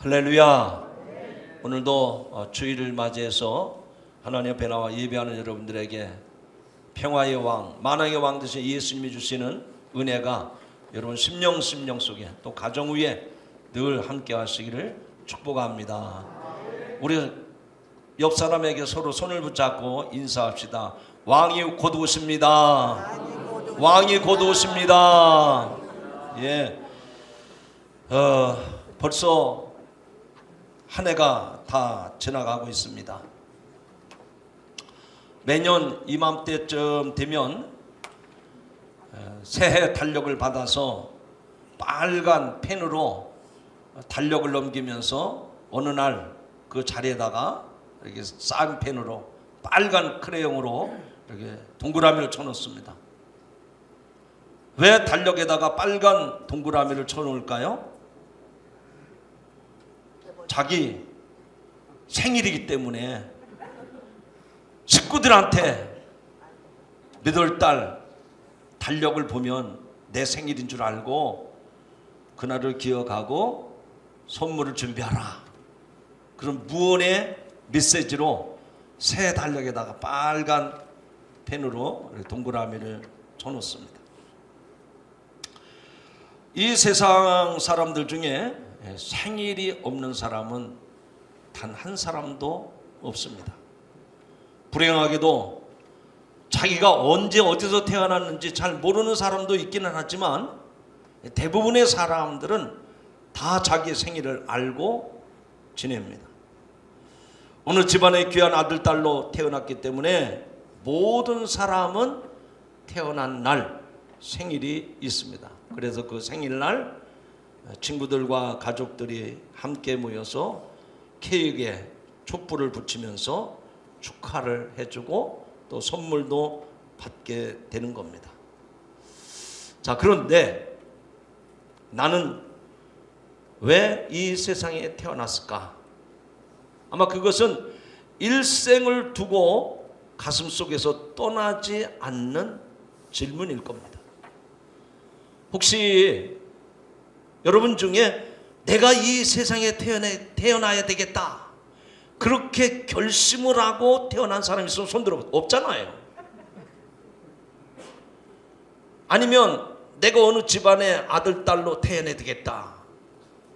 할렐루야. 오늘도 주일을 맞이해서 하나님 앞에 나와 예배하는 여러분들에게 평화의 왕, 만왕의 왕 되신 예수님이 주시는 은혜가 여러분 심령 속에 또 가정 위에 늘 함께 하시기를 축복합니다. 우리 옆 사람에게 서로 손을 붙잡고 인사합시다. 왕이 곧 오십니다. 왕이 곧 오십니다. 예. 벌써 한 해가 다 지나가고 있습니다. 매년 이맘때쯤 되면 새해 달력을 받아서 빨간 펜으로 달력을 넘기면서 어느 날 그 자리에다가 이렇게 싼 펜으로 빨간 크레용으로 이렇게 동그라미를 쳐놓습니다. 왜 달력에다가 빨간 동그라미를 쳐놓을까요? 자기 생일이기 때문에 식구들한테 몇 월 달 달력을 보면 내 생일인 줄 알고 그날을 기억하고 선물을 준비하라. 그런 무언의 메시지로 새 달력에다가 빨간 펜으로 동그라미를 쳐놓습니다. 이 세상 사람들 중에 생일이 없는 사람은 단 한 사람도 없습니다. 불행하게도 자기가 언제 어디서 태어났는지 잘 모르는 사람도 있기는 하지만 대부분의 사람들은 다 자기의 생일을 알고 지냅니다. 어느 집안의 귀한 아들, 딸로 태어났기 때문에 모든 사람은 태어난 날 생일이 있습니다. 그래서 그 생일날 친구들과 가족들이 함께 모여서 케이크에 촛불을 붙이면서 축하를 해주고 또 선물도 받게 되는 겁니다. 자, 그런데 나는 왜 이 세상에 태어났을까? 아마 그것은 일생을 두고 가슴속에서 떠나지 않는 질문일 겁니다. 혹시 여러분 중에 내가 이 세상에 태어나야 되겠다 그렇게 결심을 하고 태어난 사람이 있으면 손 들어보세요. 없잖아요. 아니면 내가 어느 집안의 아들, 딸로 태어나야 되겠다.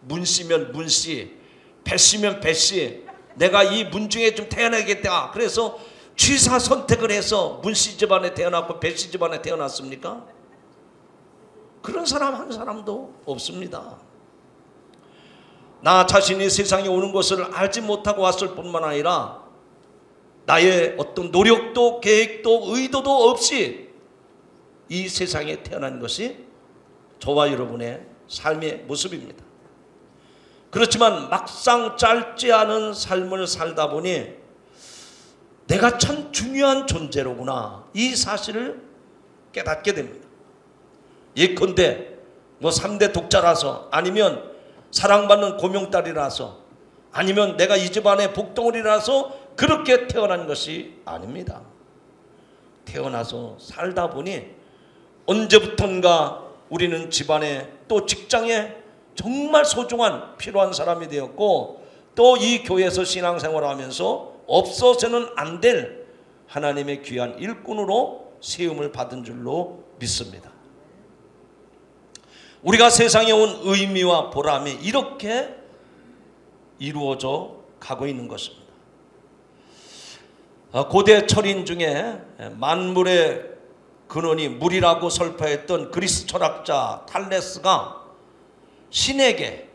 문씨면 문씨, 배씨면 배씨, 내가 이 문 중에 좀 태어나야겠다. 그래서 취사 선택을 해서 문씨 집안에 태어났고 배씨 집안에 태어났습니까? 그런 사람 한 사람도 없습니다. 나 자신이 세상에 오는 것을 알지 못하고 왔을 뿐만 아니라 나의 어떤 노력도 계획도 의도도 없이 이 세상에 태어난 것이 저와 여러분의 삶의 모습입니다. 그렇지만 막상 짧지 않은 삶을 살다 보니 내가 참 중요한 존재로구나 이 사실을 깨닫게 됩니다. 예컨대 3대 독자라서 아니면 사랑받는 고명딸이라서 아니면 내가 이 집안의 복덩어리라서 그렇게 태어난 것이 아닙니다. 태어나서 살다 보니 언제부턴가 우리는 집안에 또 직장에 정말 소중한 필요한 사람이 되었고 또 이 교회에서 신앙생활을 하면서 없어서는 안 될 하나님의 귀한 일꾼으로 세움을 받은 줄로 믿습니다. 우리가 세상에 온 의미와 보람이 이렇게 이루어져 가고 있는 것입니다. 고대 철인 중에 만물의 근원이 물이라고 설파했던 그리스 철학자 탈레스가 신에게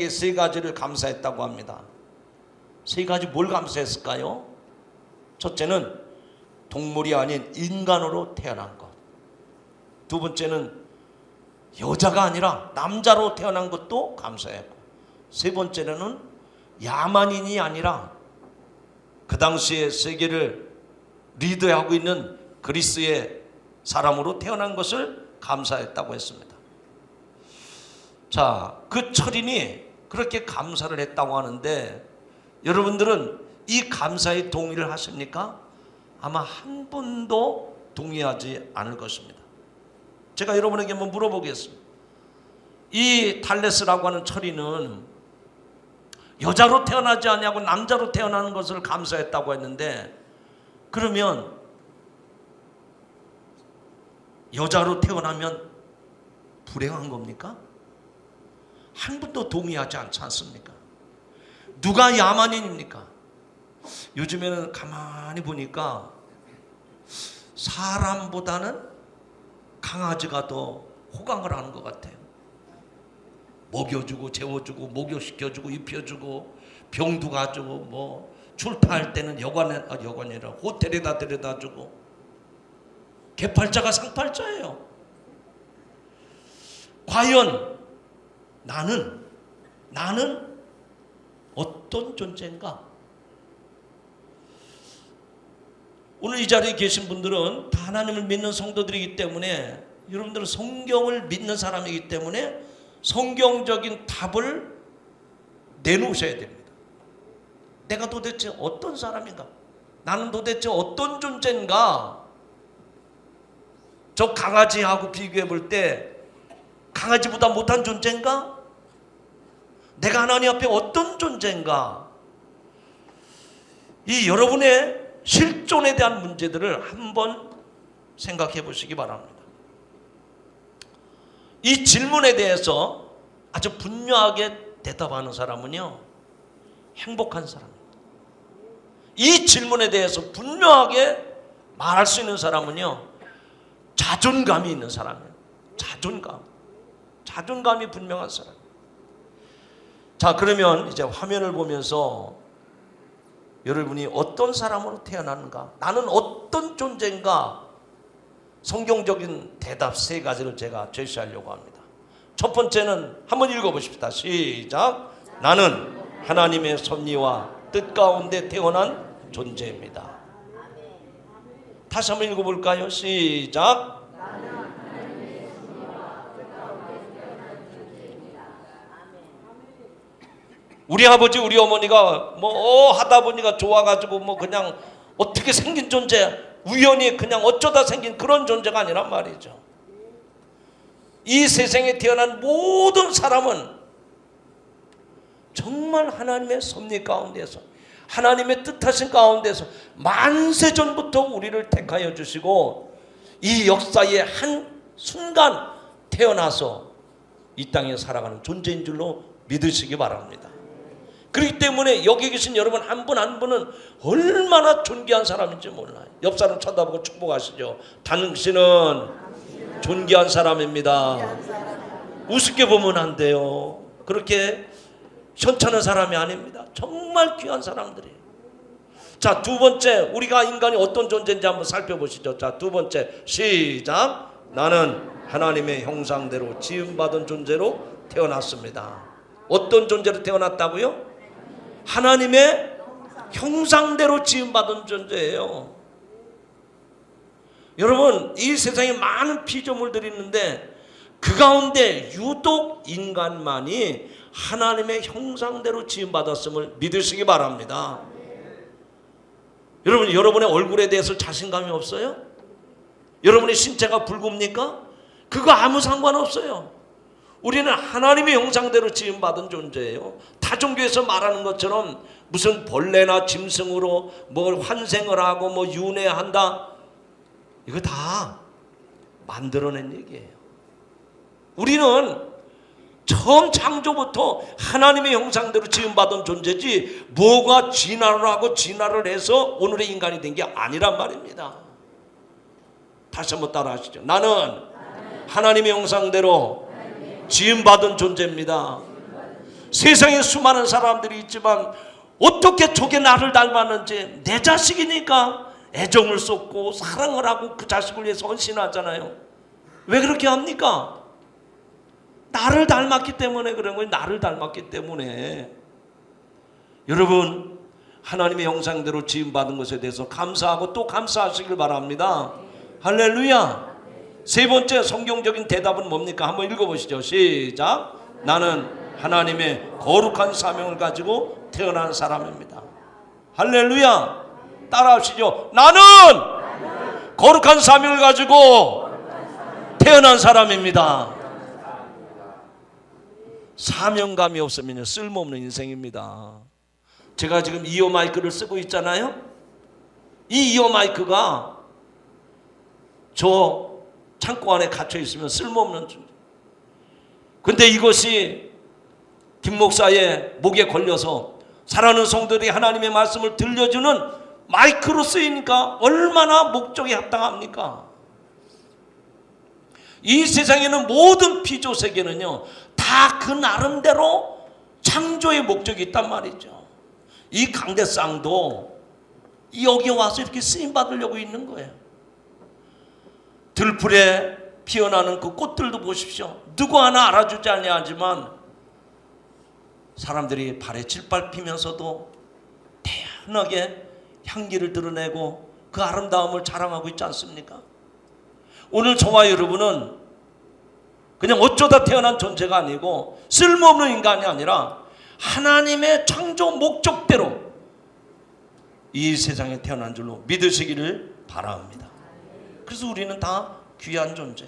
세 가지를 감사했다고 합니다. 세 가지 뭘 감사했을까요? 첫째는 동물이 아닌 인간으로 태어난 것. 두 번째는 여자가 아니라 남자로 태어난 것도 감사했고, 세 번째는 야만인이 아니라 그 당시에 세계를 리드하고 있는 그리스의 사람으로 태어난 것을 감사했다고 했습니다. 자, 그 철인이 그렇게 감사를 했다고 하는데 여러분들은 이 감사에 동의를 하십니까? 아마 한 번도 동의하지 않을 것입니다. 제가 여러분에게 한번 물어보겠습니다. 이 탈레스라고 하는 철인은 여자로 태어나지 아니하고 남자로 태어나는 것을 감사했다고 했는데, 그러면 여자로 태어나면 불행한 겁니까? 한 분도 동의하지 않지 않습니까? 누가 야만인입니까? 요즘에는 가만히 보니까 사람보다는 강아지가 더 호강을 하는 것 같아요. 먹여주고 재워주고 목욕시켜주고 입혀주고 병도 가지고 뭐 출타할 때는 여관이라 호텔에다 데려다주고, 개팔자가 상팔자예요. 과연 나는 어떤 존재인가? 오늘 이 자리에 계신 분들은 다 하나님을 믿는 성도들이기 때문에, 여러분들은 성경을 믿는 사람이기 때문에 성경적인 답을 내놓으셔야 됩니다. 내가 도대체 어떤 사람인가? 나는 도대체 어떤 존재인가? 저 강아지하고 비교해 볼 때 강아지보다 못한 존재인가? 내가 하나님 앞에 어떤 존재인가? 이 여러분의 실존에 대한 문제들을 한번 생각해 보시기 바랍니다. 이 질문에 대해서 아주 분명하게 대답하는 사람은요, 행복한 사람입니다. 이 질문에 대해서 분명하게 말할 수 있는 사람은요, 자존감이 있는 사람이에요. 자존감이 분명한 사람. 자, 그러면 이제 화면을 보면서 여러분이 어떤 사람으로 태어났는가, 나는 어떤 존재인가, 성경적인 대답 3가지를 제가 제시하려고 합니다. 첫 번째는 한번 읽어보십시다. 시작. 나는 하나님의 섭리와 뜻 가운데 태어난 존재입니다. 다시 한번 읽어볼까요? 시작. 우리 아버지 우리 어머니가 뭐 하다 보니까 좋아가지고 뭐 그냥 어떻게 생긴 존재, 우연히 그냥 어쩌다 생긴 그런 존재가 아니란 말이죠. 이 세상에 태어난 모든 사람은 정말 하나님의 섭리 가운데서, 하나님의 뜻하신 가운데서 만세전부터 우리를 택하여 주시고 이 역사의 한 순간 태어나서 이 땅에 살아가는 존재인 줄로 믿으시기 바랍니다. 그렇기 때문에 여기 계신 여러분 한 분 한 분은 얼마나 존귀한 사람인지 몰라요. 옆 사람 쳐다보고 축복하시죠. 당신은 존귀한 사람입니다. 우습게 보면 안 돼요. 그렇게 현찮은 사람이 아닙니다. 정말 귀한 사람들이에요. 자, 두 번째, 우리가 인간이 어떤 존재인지 한번 살펴보시죠. 자, 두 번째, 시작. 나는 하나님의 형상대로 지음받은 존재로 태어났습니다. 어떤 존재로 태어났다고요? 하나님의 형상대로 지음받은 존재예요. 여러분, 이 세상에 많은 피조물들이 있는데 그 가운데 유독 인간만이 하나님의 형상대로 지음받았음을 믿으시기 바랍니다. 여러분, 여러분의 얼굴에 대해서 자신감이 없어요? 여러분의 신체가 붉습니까? 그거 아무 상관없어요. 우리는 하나님의 형상대로 지음받은 존재예요. 타종교에서 말하는 것처럼 무슨 벌레나 짐승으로 뭘 환생을 하고 뭐 윤회한다, 이거 다 만들어낸 얘기예요. 우리는 처음 창조부터 하나님의 형상대로 지음받은 존재지 뭐가 진화를 하고 진화를 해서 오늘의 인간이 된 게 아니란 말입니다. 다시 한번 따라 하시죠. 나는 하나님의 형상대로 지음받은 존재입니다. 세상에 수많은 사람들이 있지만 어떻게 저게 나를 닮았는지, 내 자식이니까 애정을 쏟고 사랑을 하고 그 자식을 위해서 헌신하잖아요. 왜 그렇게 합니까? 나를 닮았기 때문에 그런 거예요. 나를 닮았기 때문에. 여러분, 하나님의 형상대로 지음받은 것에 대해서 감사하고 또 감사하시길 바랍니다. 할렐루야. 세 번째 성경적인 대답은 뭡니까? 한번 읽어보시죠. 시작. 나는 하나님의 거룩한 사명을 가지고 태어난 사람입니다. 할렐루야. 따라하시죠. 나는 거룩한 사명을 가지고 태어난 사람입니다. 사명감이 없으면 쓸모없는 인생입니다. 제가 지금 이어 마이크를 쓰고 있잖아요. 이 이어 마이크가 저 창고 안에 갇혀 있으면 쓸모없는 존재. 근데 이것이 김 목사의 목에 걸려서 사랑하는 성도들이 하나님의 말씀을 들려주는 마이크로 쓰이니까 얼마나 목적에 합당합니까? 이 세상에는 모든 피조 세계는요 다 그 나름대로 창조의 목적이 있단 말이죠. 이 강대상도 여기 와서 이렇게 쓰임 받으려고 있는 거예요. 들풀에 피어나는 그 꽃들도 보십시오. 누구 하나 알아주지 않냐지만 사람들이 발에 짓밟히면서도 태연하게 향기를 드러내고 그 아름다움을 자랑하고 있지 않습니까? 오늘 저와 여러분은 그냥 어쩌다 태어난 존재가 아니고 쓸모없는 인간이 아니라 하나님의 창조 목적대로 이 세상에 태어난 줄로 믿으시기를 바랍니다. 그래서 우리는 다 귀한 존재.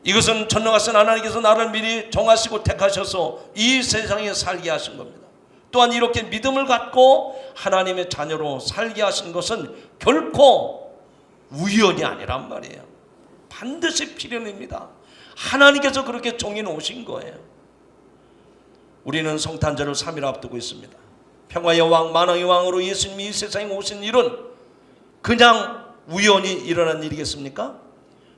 이것은 전능하신 하나님께서 나를 미리 정하시고 택하셔서 이 세상에 살게 하신 겁니다. 또한 이렇게 믿음을 갖고 하나님의 자녀로 살게 하신 것은 결코 우연이 아니란 말이에요. 반드시 필연입니다. 하나님께서 그렇게 정해놓으신 거예요. 우리는 성탄절을 3일 앞두고 있습니다. 평화의 왕, 만왕의 왕으로 예수님이 이 세상에 오신 일은 그냥 우연히 일어난 일이겠습니까?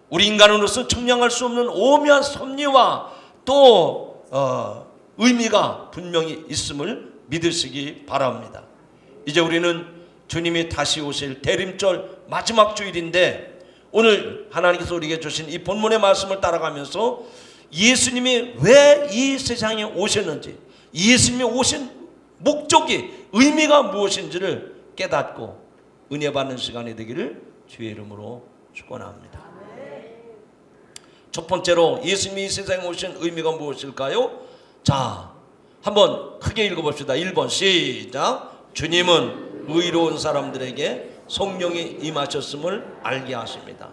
우리 인간으로서 측량할 수 없는 오묘한 섭리와 또 의미가 분명히 있음을 믿으시기 바랍니다. 이제 우리는 주님이 다시 오실 대림절 마지막 주일인데 오늘 하나님께서 우리에게 주신 이 본문의 말씀을 따라가면서 예수님이 왜 이 세상에 오셨는지, 예수님이 오신 목적이, 의미가 무엇인지를 깨닫고 은혜 받는 시간이 되기를 주의 이름으로 축원합니다. 첫 번째로 예수님이 이 세상에 오신 의미가 무엇일까요? 자, 한번 크게 읽어봅시다. 1번 시작. 주님은 의로운 사람들에게 성령이 임하셨음을 알게 하십니다.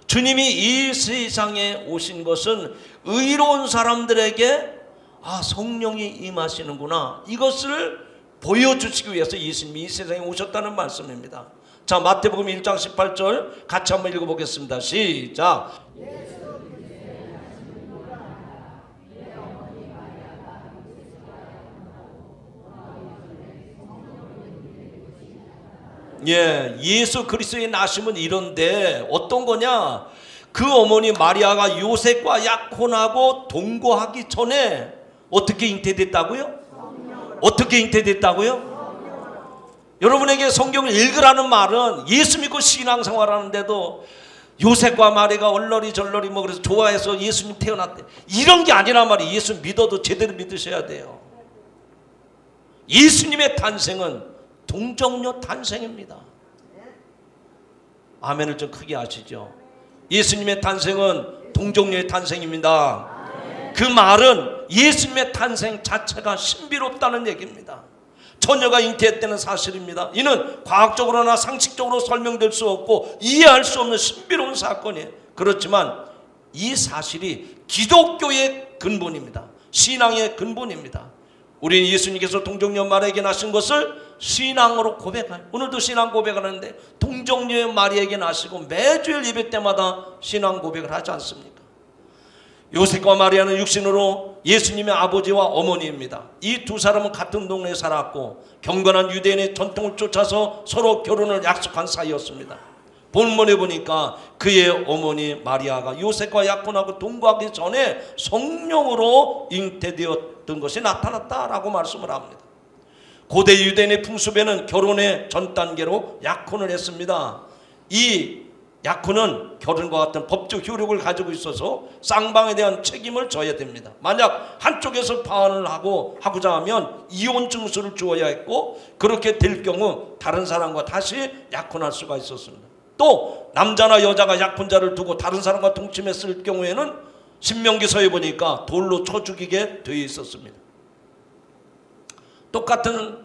주님이 이 세상에 오신 것은 의로운 사람들에게 성령이 임하시는구나, 이것을 보여주시기 위해서 예수님이 이 세상에 오셨다는 말씀입니다. 자, 마태복음 1장 18절 같이 한번 읽어보겠습니다. 시작. 예, 예수 그리스도의 나심은 이런데 어떤 거냐? 그 어머니 마리아가 요셉과 약혼하고 동거하기 전에 어떻게 잉태됐다고요? 어떻게 잉태됐다고요? 여러분에게 성경을 읽으라는 말은 예수 믿고 신앙생활하는데도 요셉과 마리아가 얼러리 절러리 그래서 좋아해서 예수님 태어났대, 이런 게 아니란 말이에요. 예수 믿어도 제대로 믿으셔야 돼요. 예수님의 탄생은 동정녀 탄생입니다. 아멘을 좀 크게 하시죠. 예수님의 탄생은 동정녀의 탄생입니다. 그 말은 예수님의 탄생 자체가 신비롭다는 얘기입니다. 처녀가 잉태했다는 사실입니다. 이는 과학적으로나 상식적으로 설명될 수 없고 이해할 수 없는 신비로운 사건이에요. 그렇지만 이 사실이 기독교의 근본입니다. 신앙의 근본입니다. 우리는 예수님께서 동정녀 마리아에게 나신 것을 신앙으로 고백해요. 오늘도 신앙 고백을 하는데 동정녀 마리아에게 나시고 매주일 예배 때마다 신앙 고백을 하지 않습니까? 요셉과 마리아는 육신으로 예수님의 아버지와 어머니입니다. 이 두 사람은 같은 동네에 살았고 경건한 유대인의 전통을 쫓아서 서로 결혼을 약속한 사이였습니다. 본문에 보니까 그의 어머니 마리아가 요셉과 약혼하고 동거하기 전에 성령으로 잉태되었던 것이 나타났다라고 말씀을 합니다. 고대 유대인의 풍습에는 결혼의 전 단계로 약혼을 했습니다. 이 약혼은 결혼과 같은 법적 효력을 가지고 있어서 쌍방에 대한 책임을 져야 됩니다. 만약 한쪽에서 파혼을 하고자 하면 이혼 증서를 주어야 했고, 그렇게 될 경우 다른 사람과 다시 약혼할 수가 있었습니다. 또 남자나 여자가 약혼자를 두고 다른 사람과 동침했을 경우에는 신명기서에 보니까 돌로 쳐 죽이게 되어 있었습니다. 똑같은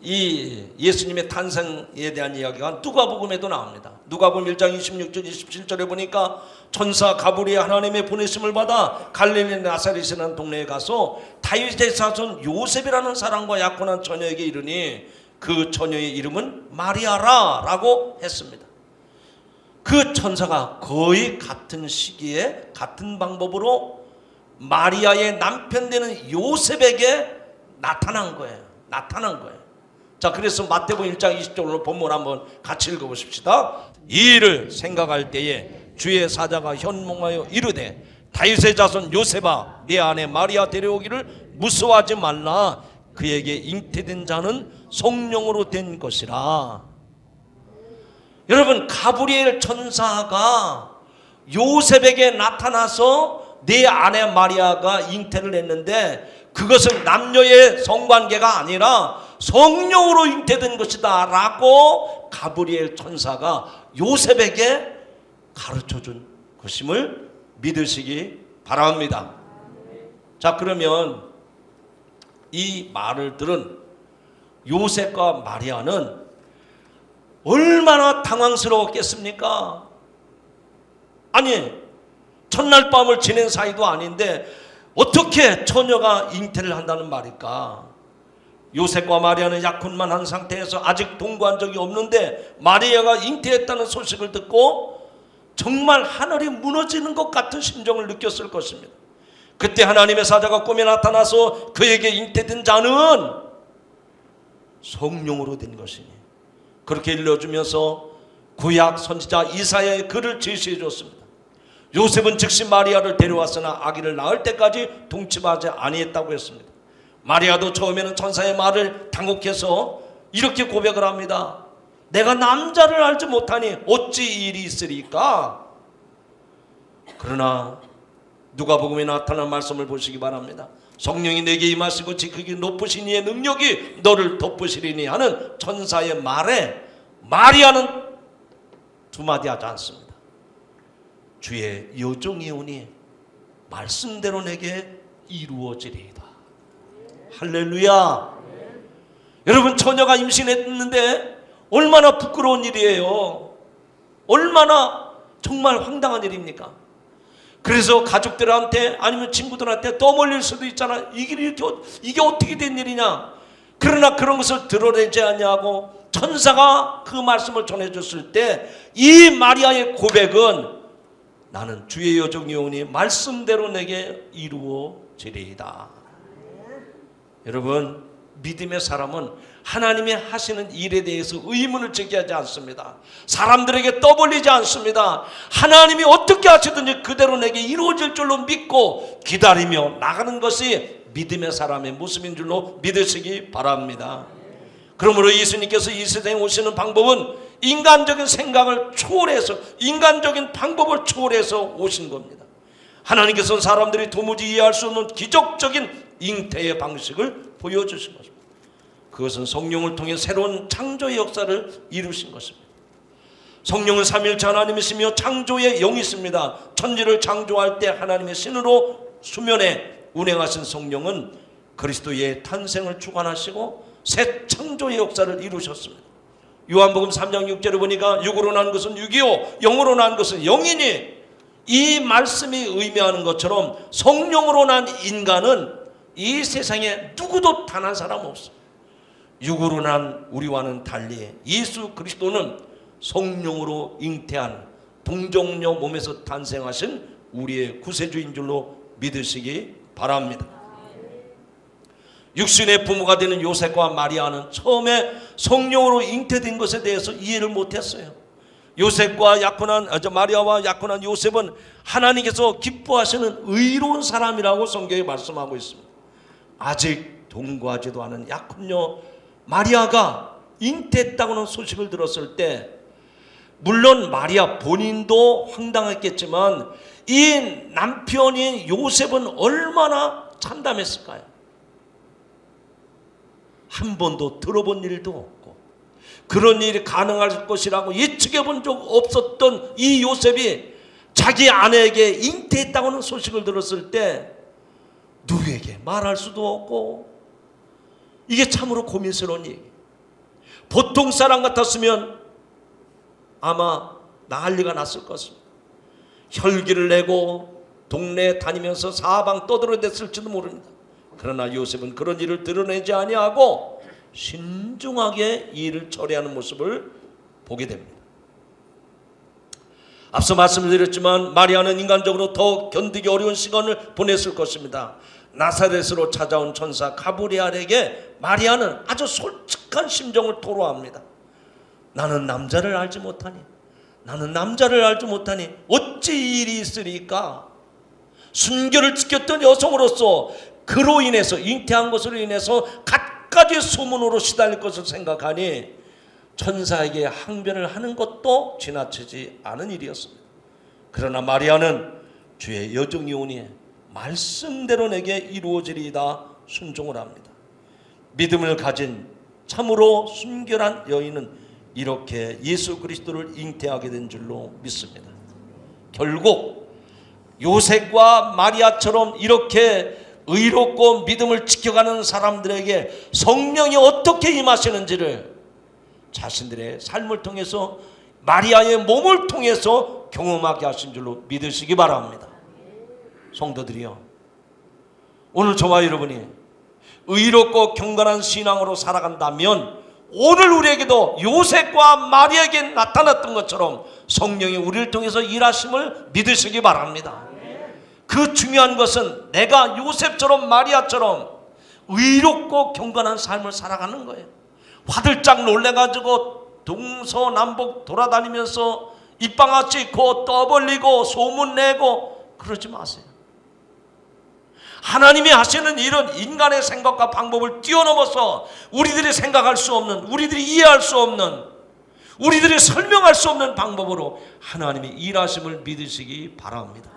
이 예수님의 탄생에 대한 이야기가 누가복음에도 나옵니다. 누가복음 1장 26절 27절에 보니까 천사 가브리엘 하나님의 보내심을 받아 갈릴리 나사렛이라는 동네에 가서 다윗의 자손 요셉이라는 사람과 약혼한 처녀에게 이르니 그 처녀의 이름은 마리아라 라고 했습니다. 그 천사가 거의 같은 시기에 같은 방법으로 마리아의 남편 되는 요셉에게 나타난 거예요. 자, 그래서 마태복음 1장 20절로 본문 한번 같이 읽어보십시다. 이 일을 생각할 때에 주의 사자가 현몽하여 이르되 다윗의 자손 요셉아 네 아내 마리아 데려오기를 무서워하지 말라. 그에게 잉태된 자는 성령으로 된 것이라. 여러분, 가브리엘 천사가 요셉에게 나타나서 내 아내 마리아가 잉태를 했는데 그것은 남녀의 성관계가 아니라 성령으로 잉태된 것이다 라고 가브리엘 천사가 요셉에게 가르쳐준 것임을 믿으시기 바랍니다. 자, 그러면 이 말을 들은 요셉과 마리아는 얼마나 당황스러웠겠습니까? 아니, 첫날 밤을 지낸 사이도 아닌데 어떻게 처녀가 잉태를 한다는 말일까? 요셉과 마리아는 약혼만 한 상태에서 아직 동거한 적이 없는데 마리아가 잉태했다는 소식을 듣고 정말 하늘이 무너지는 것 같은 심정을 느꼈을 것입니다. 그때 하나님의 사자가 꿈에 나타나서 그에게 잉태된 자는 성령으로 된 것이니 그렇게 일러주면서 구약 선지자 이사야의 글을 제시해 줬습니다. 요셉은 즉시 마리아를 데려왔으나 아기를 낳을 때까지 동침하지 아니했다고 했습니다. 마리아도 처음에는 천사의 말을 당혹해서 이렇게 고백을 합니다. 내가 남자를 알지 못하니 어찌 이 일이 있으리까? 그러나 누가복음에 나타난 말씀을 보시기 바랍니다. 성령이 내게 임하시고 지극히 높으신 이의 능력이 너를 덮으시리니 하는 천사의 말에 마리아는 두 마디 하지 않습니다. 주의 여종이 오니 말씀대로 내게 이루어지리이다. 할렐루야. 여러분, 처녀가 임신했는데 얼마나 부끄러운 일이에요. 얼마나 정말 황당한 일입니까? 그래서 가족들한테 아니면 친구들한테 떠벌릴 수도 있잖아. 이게 어떻게 된 일이냐. 그러나 그런 것을 드러내지 않냐고 천사가 그 말씀을 전해줬을 때 이 마리아의 고백은 나는 주의 여종이 오니 말씀대로 내게 이루어지리이다. 여러분, 믿음의 사람은 하나님이 하시는 일에 대해서 의문을 제기하지 않습니다. 사람들에게 떠벌리지 않습니다. 하나님이 어떻게 하시든지 그대로 내게 이루어질 줄로 믿고 기다리며 나가는 것이 믿음의 사람의 모습인 줄로 믿으시기 바랍니다. 그러므로 예수님께서 이 세상에 오시는 방법은 인간적인 생각을 초월해서, 인간적인 방법을 초월해서 오신 겁니다. 하나님께서는 사람들이 도무지 이해할 수 없는 기적적인 잉태의 방식을 보여주신 것입니다. 그것은 성령을 통해 새로운 창조의 역사를 이루신 것입니다. 성령은 삼위일체 하나님이시며 창조의 영이십니다. 천지를 창조할 때 하나님의 신으로 수면에 운행하신 성령은 그리스도의 탄생을 주관하시고 새 창조의 역사를 이루셨습니다. 요한복음 3장 6절에 보니까 육으로 난 것은 육이요 영으로 난 것은 영이니, 이 말씀이 의미하는 것처럼 성령으로 난 인간은 이 세상에 누구도 단 한 사람 없습니다. 육으로 난 우리와는 달리 예수 그리스도는 성령으로 잉태한 동정녀 몸에서 탄생하신 우리의 구세주인 줄로 믿으시기 바랍니다. 육신의 부모가 되는 요셉과 마리아는 처음에 성령으로 잉태된 것에 대해서 이해를 못했어요. 요셉과 마리아와 약혼한 요셉은 하나님께서 기뻐하시는 의로운 사람이라고 성경에 말씀하고 있습니다. 아직 동거하지도 않은 약혼녀 마리아가 잉태했다고는 소식을 들었을 때 물론 마리아 본인도 황당했겠지만 이 남편인 요셉은 얼마나 참담했을까요? 한 번도 들어본 일도 없고 그런 일이 가능할 것이라고 예측해 본 적 없었던 이 요셉이 자기 아내에게 잉태했다고는 소식을 들었을 때 누구에게 말할 수도 없고 이게 참으로 고민스러운 얘기. 보통 사람 같았으면 아마 난리가 났을 것입니다. 혈기를 내고 동네에 다니면서 사방 떠들어댔을지도 모릅니다. 그러나 요셉은 그런 일을 드러내지 아니하고 신중하게 이 일을 처리하는 모습을 보게 됩니다. 앞서 말씀을 드렸지만 마리아는 인간적으로 더 견디기 어려운 시간을 보냈을 것입니다. 나사렛으로 찾아온 천사 가브리엘에게 마리아는 아주 솔직한 심정을 토로합니다. 나는 남자를 알지 못하니 어찌 이 일이 있으리까? 순결을 지켰던 여성으로서 그로 인해서 잉태한 것으로 인해서 갖가지 소문으로 시달릴 것을 생각하니 천사에게 항변을 하는 것도 지나치지 않은 일이었습니다. 그러나 마리아는 주의 여종이 오니 말씀대로 내게 이루어지리이다 순종을 합니다. 믿음을 가진 참으로 순결한 여인은 이렇게 예수 그리스도를 잉태하게 된 줄로 믿습니다. 결국 요셉과 마리아처럼 이렇게 의롭고 믿음을 지켜가는 사람들에게 성령이 어떻게 임하시는지를 자신들의 삶을 통해서 마리아의 몸을 통해서 경험하게 하신 줄로 믿으시기 바랍니다. 성도들이요, 오늘 저와 여러분이 의롭고 경건한 신앙으로 살아간다면 오늘 우리에게도 요셉과 마리아에게 나타났던 것처럼 성령이 우리를 통해서 일하심을 믿으시기 바랍니다. 그 중요한 것은 내가 요셉처럼 마리아처럼 의롭고 경건한 삶을 살아가는 거예요. 화들짝 놀래가지고 동서남북 돌아다니면서 입방아 찍고 떠벌리고 소문내고 그러지 마세요. 하나님이 하시는 일은 인간의 생각과 방법을 뛰어넘어서 우리들이 생각할 수 없는, 우리들이 이해할 수 없는, 우리들이 설명할 수 없는 방법으로 하나님이 일하심을 믿으시기 바랍니다.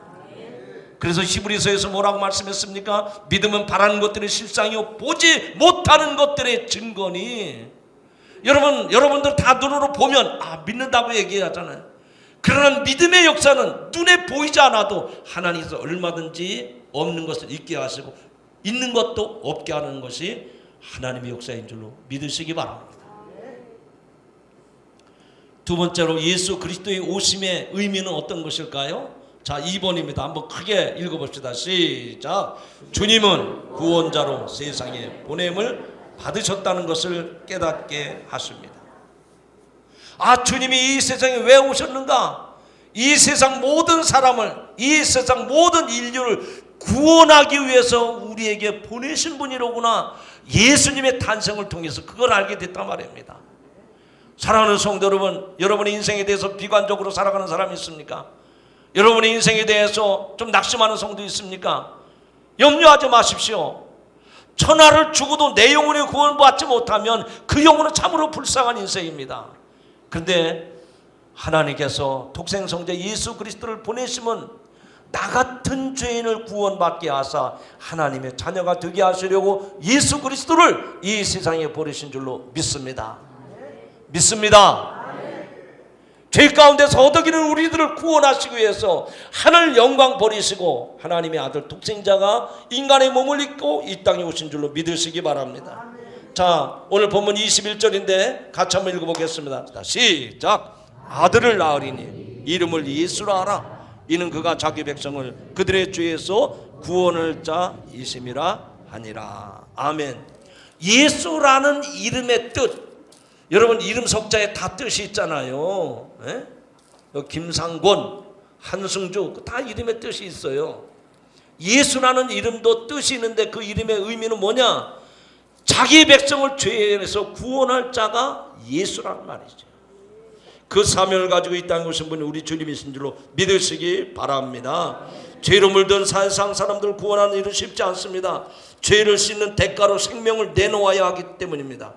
그래서 히브리서에서 뭐라고 말씀했습니까? 믿음은 바라는 것들의 실상이요 보지 못하는 것들의 증거니. 여러분들 다 눈으로 보면 믿는다고 얘기하잖아요. 그러나 믿음의 역사는 눈에 보이지 않아도 하나님께서 얼마든지 없는 것을 있게 하시고 있는 것도 없게 하는 것이 하나님의 역사인 줄로 믿으시기 바랍니다. 두 번째로 예수 그리스도의 오심의 의미는 어떤 것일까요? 자, 2번입니다. 한번 크게 읽어봅시다. 시작. 주님은 구원자로 세상에 보냄을 받으셨다는 것을 깨닫게 하십니다. 주님이 이 세상에 왜 오셨는가? 이 세상 모든 사람을, 이 세상 모든 인류를 구원하기 위해서 우리에게 보내신 분이로구나. 예수님의 탄생을 통해서 그걸 알게 됐단 말입니다. 사랑하는 성도 여러분, 여러분의 인생에 대해서 비관적으로 살아가는 사람이 있습니까? 여러분의 인생에 대해서 좀 낙심하는 성도 있습니까? 염려하지 마십시오. 천하를 주고도 내 영혼이 구원받지 못하면 그 영혼은 참으로 불쌍한 인생입니다. 그런데 하나님께서 독생성자 예수 그리스도를 보내시면 나 같은 죄인을 구원받게 하사 하나님의 자녀가 되게 하시려고 예수 그리스도를 이 세상에 보내신 줄로 믿습니다. 믿습니다. 죄 가운데서 허덕이는 우리들을 구원하시기 위해서 하늘 영광 버리시고 하나님의 아들 독생자가 인간의 몸을 입고 이 땅에 오신 줄로 믿으시기 바랍니다. 자, 오늘 본문 21절인데 같이 한번 읽어보겠습니다. 자, 시작. 아들을 낳으리니 이름을 예수라 하라. 이는 그가 자기 백성을 그들의 죄에서 구원할 자이심이라 하니라. 아멘. 예수라는 이름의 뜻, 여러분 이름 석자에 다 뜻이 있잖아요. 김상곤, 한승주 다 이름의 뜻이 있어요. 예수라는 이름도 뜻이 있는데 그 이름의 의미는 뭐냐? 자기 백성을 죄에서 구원할 자가 예수라는 말이죠. 그 사명을 가지고 이 땅에 오신 분이 우리 주님이신 줄로 믿으시기 바랍니다. 죄로 물든 세상 사람들을 구원하는 일은 쉽지 않습니다. 죄를 씻는 대가로 생명을 내놓아야 하기 때문입니다.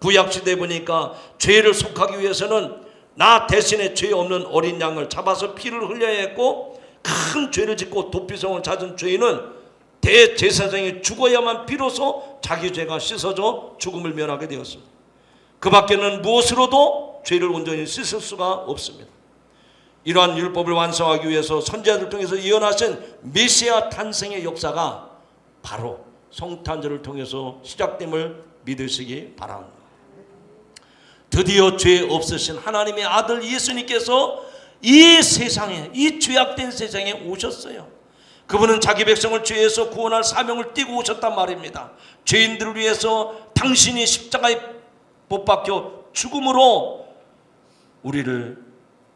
구약시대에 보니까 죄를 속하기 위해서는 나 대신에 죄 없는 어린 양을 잡아서 피를 흘려야 했고, 큰 죄를 짓고 도피성을 찾은 죄인은 대제사장이 죽어야만 비로소 자기 죄가 씻어져 죽음을 면하게 되었습니다. 그 밖에는 무엇으로도 죄를 온전히 씻을 수가 없습니다. 이러한 율법을 완성하기 위해서 선지자들 통해서 예언하신 메시아 탄생의 역사가 바로 성탄절을 통해서 시작됨을 믿으시기 바랍니다. 드디어 죄 없으신 하나님의 아들 예수님께서 이 세상에, 이 죄악된 세상에 오셨어요. 그분은 자기 백성을 죄에서 구원할 사명을 띠고 오셨단 말입니다. 죄인들을 위해서 당신이 십자가에 못 박혀 죽음으로 우리를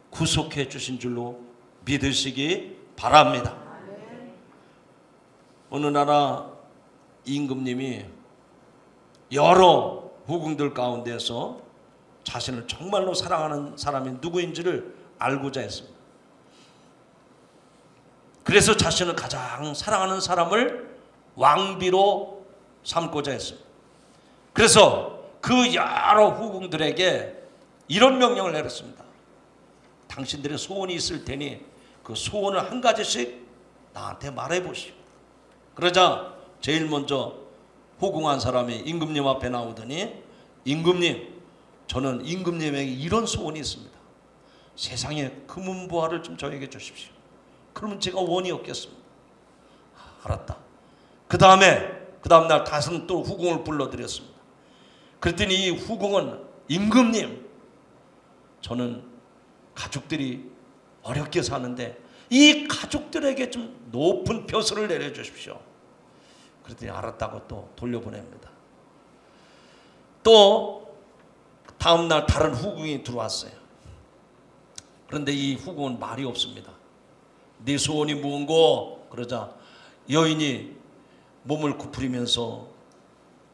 구속해 주신 줄로 믿으시기 바랍니다. 어느 나라 임금님이 여러 후궁들 가운데서 자신을 정말로 사랑하는 사람이 누구인지를 알고자 했습니다. 그래서 자신을 가장 사랑하는 사람을 왕비로 삼고자 했습니다. 그래서 그 여러 후궁들에게 이런 명령을 내렸습니다. 당신들의 소원이 있을 테니 그 소원을 한 가지씩 나한테 말해보시오. 그러자 제일 먼저 후궁한 사람이 임금님 앞에 나오더니, 임금님, 저는 임금님에게 이런 소원이 있습니다. 세상에 금은보화를 좀 저에게 주십시오. 그러면 제가 원이 없겠습니다. 알았다. 그 다음날 다른 또 후궁을 불러드렸습니다. 그랬더니 이 후궁은, 임금님, 저는 가족들이 어렵게 사는데 이 가족들에게 좀 높은 벼슬을 내려주십시오. 그랬더니 알았다고 또 돌려보냅니다. 또 다음날 다른 후궁이 들어왔어요. 그런데 이 후궁은 말이 없습니다. 네 소원이 무언고? 그러자 여인이 몸을 구부리면서,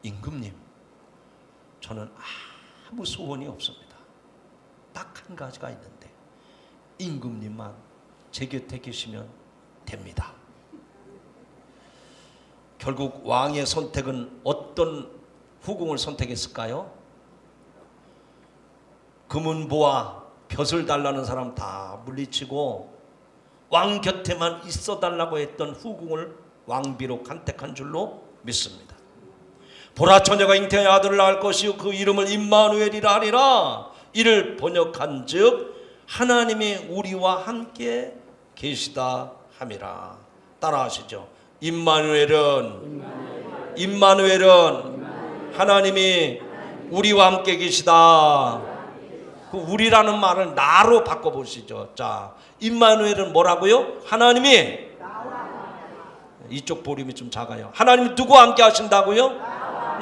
임금님, 저는 아무 소원이 없습니다. 딱 한 가지가 있는데 임금님만 제 곁에 계시면 됩니다. 결국 왕의 선택은 어떤 후궁을 선택했을까요? 금은보화, 벼슬 달라는 사람 다 물리치고 왕 곁에만 있어 달라고 했던 후궁을 왕비로 간택한 줄로 믿습니다. 보라, 처녀가 잉태하여 아들을 낳을 것이요 그 이름을 임마누엘이라 하리라. 이를 번역한즉 하나님이 우리와 함께 계시다 함이라. 따라하시죠. 임마누엘은 하나님이 우리와 함께 계시다. 그 우리라는 말을 나로 바꿔보시죠. 자, 임마누엘은 뭐라고요? 하나님이, 이쪽 볼륨이 좀 작아요. 하나님이 누구와 함께 하신다고요?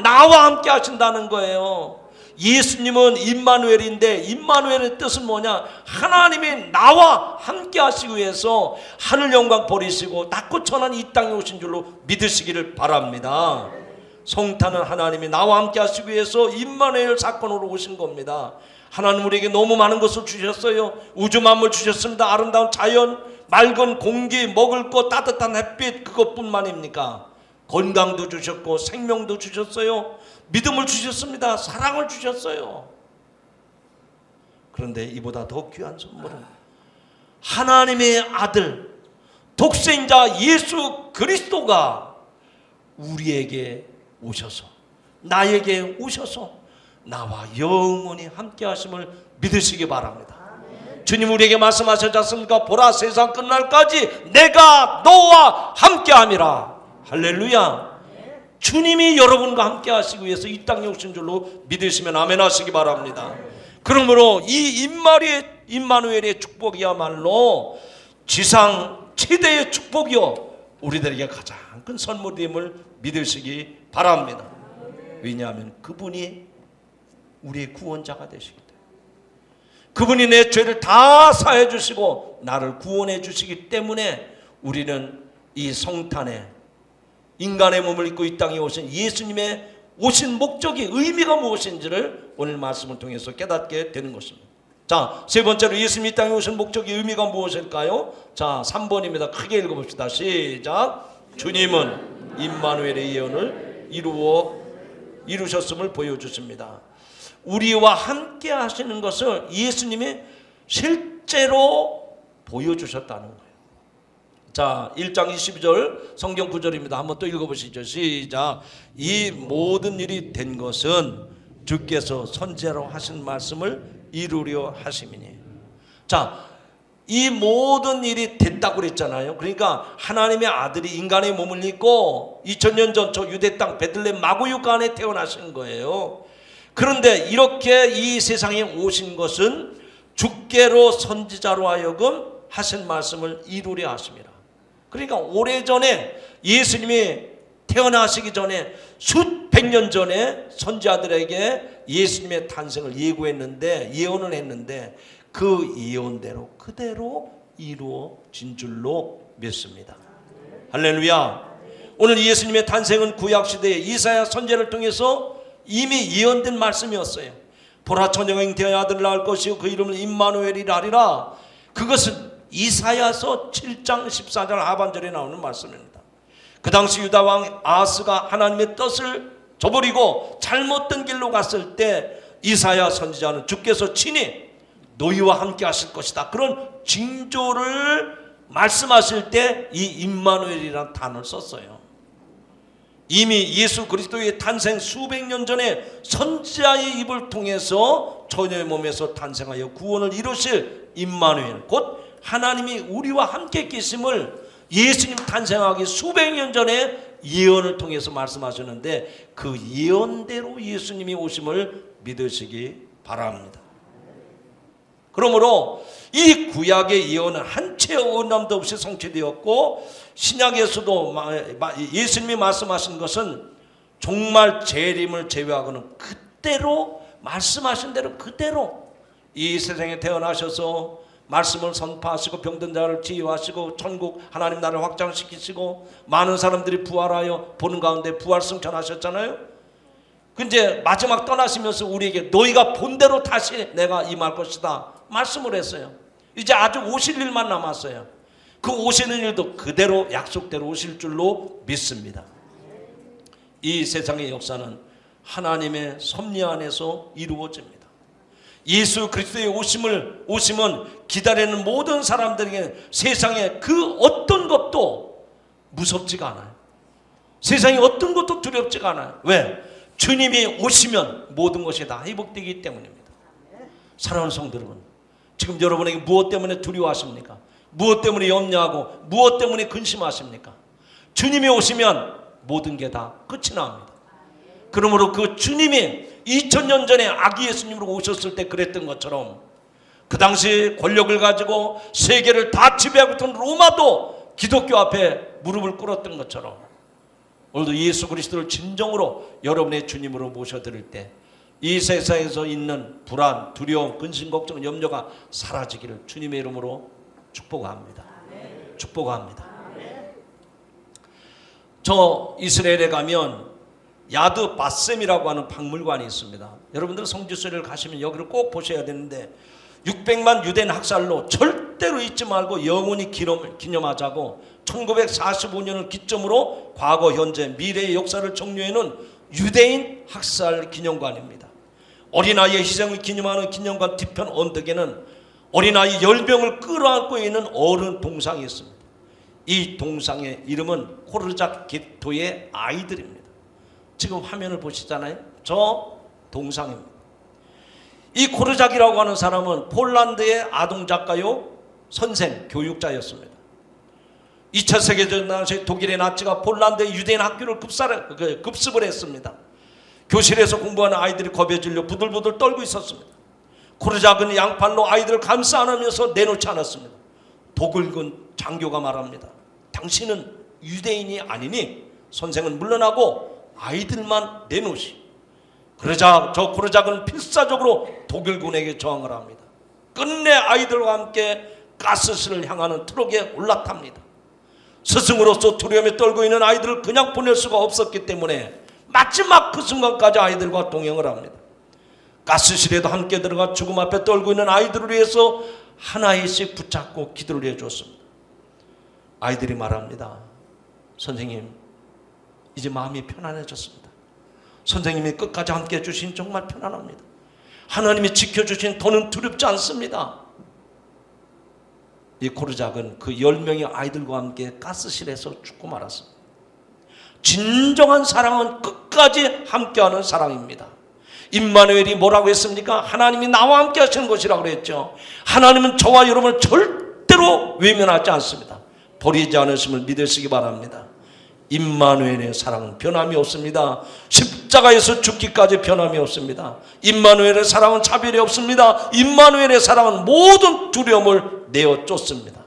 나와 함께 하신다는 거예요. 예수님은 임마누엘인데, 임마누엘의 뜻은 뭐냐? 하나님이 나와 함께 하시기 위해서 하늘 영광 버리시고 낮고 천한 이 땅에 오신 줄로 믿으시기를 바랍니다. 성탄은 하나님이 나와 함께 하시기 위해서 임마누엘 사건으로 오신 겁니다. 하나님 우리에게 너무 많은 것을 주셨어요. 우주 만물 주셨습니다. 아름다운 자연, 맑은 공기, 먹을 것, 따뜻한 햇빛, 그것뿐만입니까? 건강도 주셨고 생명도 주셨어요. 믿음을 주셨습니다. 사랑을 주셨어요. 그런데 이보다 더 귀한 선물은 하나님의 아들 독생자 예수 그리스도가 우리에게 오셔서, 나에게 오셔서 나와 영원히 함께 하심을 믿으시기 바랍니다. 주님 우리에게 말씀하셨지 않습니까? 보라, 세상 끝날까지 내가 너와 함께 함이라. 할렐루야. 주님이 여러분과 함께 하시기 위해서 이 땅에 오신 줄로 믿으시면 아멘 하시기 바랍니다. 그러므로 이 임마누엘의 축복이야말로 지상 최대의 축복이요 우리들에게 가장 큰 선물임을 믿으시기 바랍니다. 왜냐하면 그분이 우리의 구원자가 되시기 때문에, 그분이 내 죄를 다 사해 주시고 나를 구원해 주시기 때문에 우리는 이 성탄에 인간의 몸을 입고 이 땅에 오신 예수님의 오신 목적이, 의미가 무엇인지를 오늘 말씀을 통해서 깨닫게 되는 것입니다. 자, 세 번째로 예수님이 이 땅에 오신 목적의 의미가 무엇일까요? 자, 3번입니다. 크게 읽어봅시다. 시작. 주님은 임마누엘의 예언을 이루셨음을 보여주십니다. 우리와 함께 하시는 것을 예수님이 실제로 보여주셨다는 거예요. 자, 1장 22절 성경 구절입니다. 한번 또 읽어보시죠. 시작. 이 모든 일이 된 것은 주께서 선지자로 하신 말씀을 이루려 하심이니. 자, 이 모든 일이 됐다고 그랬잖아요. 그러니까 하나님의 아들이 인간의 몸을 입고 2000년 전 저 유대 땅 베들레헴 마구유가 안에 태어나신 거예요. 그런데 이렇게 이 세상에 오신 것은 주께로 선지자로 하여금 하신 말씀을 이루려 하심이라. 그러니까 오래전에 예수님이 태어나시기 전에 수백 년 전에 선지자들에게 예수님의 탄생을 예언을 했는데 그 예언대로 그대로 이루어진 줄로 믿습니다. 할렐루야. 오늘 예수님의 탄생은 구약시대에 이사야 선지자를 통해서 이미 예언된 말씀이었어요. 보라 처녀가 잉태하여 아들을 낳을 것이요 그 이름을 임마누엘이라 하리라. 그것은 이사야서 7장 14절 하반절에 나오는 말씀입니다. 그 당시 유다 왕 아하스가 하나님의 뜻을 저버리고 잘못된 길로 갔을 때 이사야 선지자는 주께서 친히 너희와 함께 하실 것이다, 그런 징조를 말씀하실 때 이 임마누엘이라는 단어를 썼어요. 이미 예수 그리스도의 탄생 수백 년 전에 선지자의 입을 통해서 처녀의 몸에서 탄생하여 구원을 이루실 임마누엘, 곧 하나님이 우리와 함께 계심을 예수님 탄생하기 수백 년 전에 예언을 통해서 말씀하셨는데 그 예언대로 예수님이 오심을 믿으시기 바랍니다. 그러므로 이 구약의 예언은 한 채의 어긋남도 없이 성취되었고, 신약에서도 예수님이 말씀하신 것은 정말 재림을 제외하고는 그대로 말씀하신 대로 그대로 이 세상에 태어나셔서 말씀을 선포하시고 병든 자를 치유하시고 천국 하나님 나라를 확장시키시고 많은 사람들이 부활하여 보는 가운데 부활 승천하셨잖아요. 근데 마지막 떠나시면서 우리에게 너희가 본대로 다시 내가 임할 것이다 말씀을 했어요. 이제 아직 오실 일만 남았어요. 그 오시는 일도 그대로 약속대로 오실 줄로 믿습니다. 이 세상의 역사는 하나님의 섭리 안에서 이루어집니다. 예수 그리스도의 오심은 기다리는 모든 사람들에게 세상에 그 어떤 것도 무섭지가 않아요. 세상에 어떤 것도 두렵지가 않아요. 왜? 주님이 오시면 모든 것이 다 회복되기 때문입니다. 사랑하는 성도 여러분, 지금 여러분에게 무엇 때문에 두려워하십니까? 무엇 때문에 염려하고 무엇 때문에 근심하십니까? 주님이 오시면 모든 게 다 끝이 납니다. 그러므로 그 주님이 2000년 전에 아기 예수님으로 오셨을 때 그랬던 것처럼 그 당시 권력을 가지고 세계를 다 지배하고 있던 로마도 기독교 앞에 무릎을 꿇었던 것처럼 오늘도 예수 그리스도를 진정으로 여러분의 주님으로 모셔드릴 때 이 세상에서 있는 불안, 두려움, 근심, 걱정, 염려가 사라지기를 주님의 이름으로 축복합니다. 축복합니다. 저 이스라엘에 가면 야드 바셈이라고 하는 박물관이 있습니다. 여러분들 성지순례를 가시면 여기를 꼭 보셔야 되는데 600만 유대인 학살로 절대로 잊지 말고 영원히 기념하자고 1945년을 기점으로 과거, 현재, 미래의 역사를 정리해놓은 유대인 학살 기념관입니다. 어린아이의 희생을 기념하는 기념관 뒤편 언덕에는 어린아이 10명을 끌어안고 있는 어른 동상이 있습니다. 이 동상의 이름은 코르작 게토의 아이들입니다. 지금 화면을 보시잖아요. 저 동상입니다. 이 코르작이라고 하는 사람은 폴란드의 아동작가요 선생, 교육자였습니다. 2차 세계대전 당시 독일의 나치가 폴란드의 유대인 학교를 급습을 했습니다. 교실에서 공부하는 아이들이 겁에 질려 부들부들 떨고 있었습니다. 코르작은 양팔로 아이들을 감싸 안으면서 내놓지 않았습니다. 독일군 장교가 말합니다. 당신은 유대인이 아니니 선생은 물러나고 아이들만 내놓으시. 그러자 저 코르작은 필사적으로 독일군에게 저항을 합니다. 끝내 아이들과 함께 가스실을 향하는 트럭에 올라탑니다. 스승으로서 두려움에 떨고 있는 아이들을 그냥 보낼 수가 없었기 때문에 마지막 그 순간까지 아이들과 동행을 합니다. 가스실에도 함께 들어가 죽음 앞에 떨고 있는 아이들을 위해서 하나씩 붙잡고 기도를 해줬습니다. 아이들이 말합니다. 선생님, 이제 마음이 편안해졌습니다. 선생님이 끝까지 함께 해주신 정말 편안합니다. 하나님이 지켜주신 더는 두렵지 않습니다. 이 코르작은 그 10명의 아이들과 함께 가스실에서 죽고 말았습니다. 진정한 사랑은 끝까지 함께하는 사랑입니다. 임마누엘이 뭐라고 했습니까? 하나님이 나와 함께 하시는 것이라고 그랬죠. 하나님은 저와 여러분을 절대로 외면하지 않습니다. 버리지 않으심을 믿으시기 바랍니다. 임마누엘의 사랑은 변함이 없습니다. 십자가에서 죽기까지 변함이 없습니다. 임마누엘의 사랑은 차별이 없습니다. 임마누엘의 사랑은 모든 두려움을 내어 쫓습니다.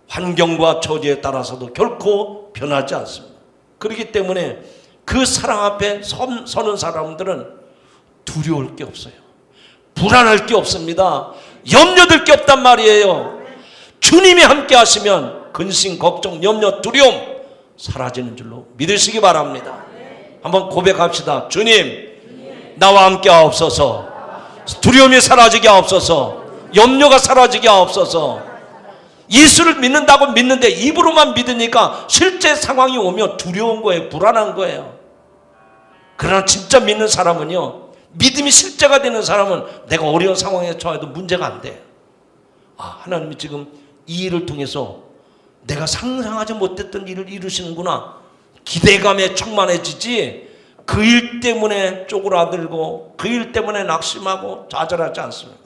환경과 처지에 따라서도 결코 변하지 않습니다. 그렇기 때문에 그 사랑 앞에 서는 사람들은 두려울 게 없어요. 불안할 게 없습니다. 염려될 게 없단 말이에요. 주님이 함께 하시면 근심, 걱정, 염려, 두려움 사라지는 줄로 믿으시기 바랍니다. 한번 고백합시다. 주님, 나와 함께 하옵소서. 두려움이 사라지게 하옵소서. 염려가 사라지게 하옵소서. 예수를 믿는다고 믿는데 입으로만 믿으니까 실제 상황이 오면 두려운 거예요. 불안한 거예요. 그러나 진짜 믿는 사람은요, 믿음이 실제가 되는 사람은 내가 어려운 상황에 처해도 문제가 안 돼요. 하나님이 지금 이 일을 통해서 내가 상상하지 못했던 일을 이루시는구나. 기대감에 충만해지지 그 일 때문에 쪼그라들고 그 일 때문에 낙심하고 좌절하지 않습니다.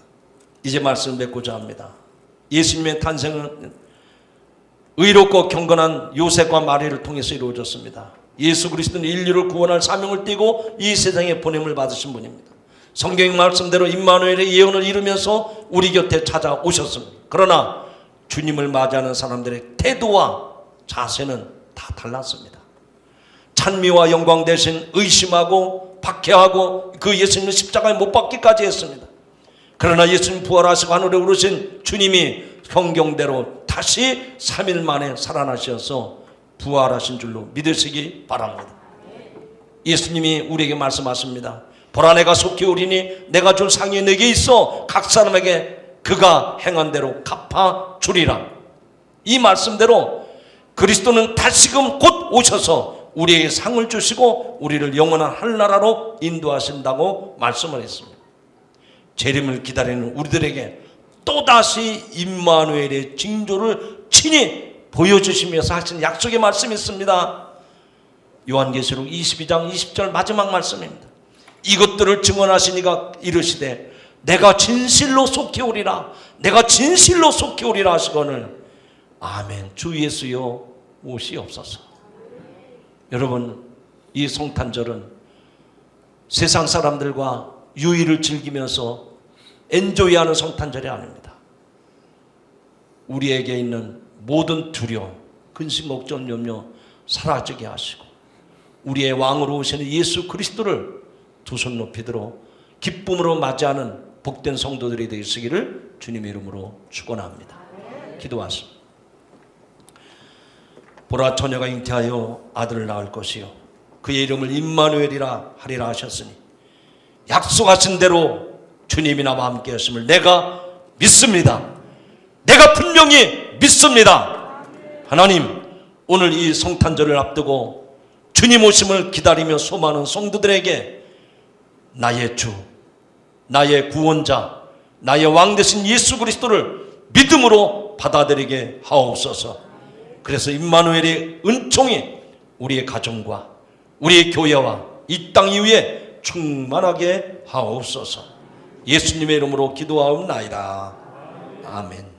이제 말씀을 맺고자 합니다. 예수님의 탄생은 의롭고 경건한 요셉과 마리아를 통해서 이루어졌습니다. 예수 그리스도는 인류를 구원할 사명을 띠고 이 세상에 보냄을 받으신 분입니다. 성경 말씀대로 임마누엘의 예언을 이루면서 우리 곁에 찾아오셨습니다. 그러나 주님을 맞이하는 사람들의 태도와 자세는 다 달랐습니다. 찬미와 영광 대신 의심하고 박해하고 그 예수님은 십자가에 못 박기까지 했습니다. 그러나 예수님 부활하시고 하늘에 오르신 주님이 성경대로 다시 3일 만에 살아나셔서 부활하신 줄로 믿으시기 바랍니다. 예수님이 우리에게 말씀하십니다. 보라, 내가 속히 오리니 내가 줄 상이 내게 있어 각 사람에게 그가 행한 대로 갚아 주리라. 이 말씀대로 그리스도는 다시금 곧 오셔서 우리에게 상을 주시고 우리를 영원한 하늘나라로 인도하신다고 말씀을 했습니다. 재림을 기다리는 우리들에게 또다시 임마누엘의 징조를 친히 보여주시면서 하신 약속의 말씀이 있습니다. 요한계시록 22장 20절 마지막 말씀입니다. 이것들을 증언하시니가 이르시되 내가 진실로 속히 오리라, 내가 진실로 속히 오리라 하시거늘 아멘. 주 예수여 오시옵소서. 여러분, 이 성탄절은 세상 사람들과 유의를 즐기면서 엔조이하는 성탄절이 아닙니다. 우리에게 있는 모든 두려움, 근심, 걱정, 염려 사라지게 하시고 우리의 왕으로 오시는 예수 그리스도를 두 손 높이 들어 기쁨으로 맞이하는 복된 성도들이 되시기를 주님의 이름으로 축원합니다. 기도하십니다. 보라, 처녀가 잉태하여 아들을 낳을 것이요 그의 이름을 임마누엘이라 하리라 하셨으니 약속하신 대로 주님이 나와 함께 하심을 내가 믿습니다. 내가 분명히 믿습니다. 하나님, 오늘 이 성탄절을 앞두고 주님 오심을 기다리며 소망하는 성도들에게 나의 주, 나의 구원자, 나의 왕 되신 예수 그리스도를 믿음으로 받아들이게 하옵소서. 그래서 임마누엘의 은총이 우리의 가정과 우리의 교회와 이 땅 이후에 충만하게 하옵소서. 예수님의 이름으로 기도하옵나이다. 아멘.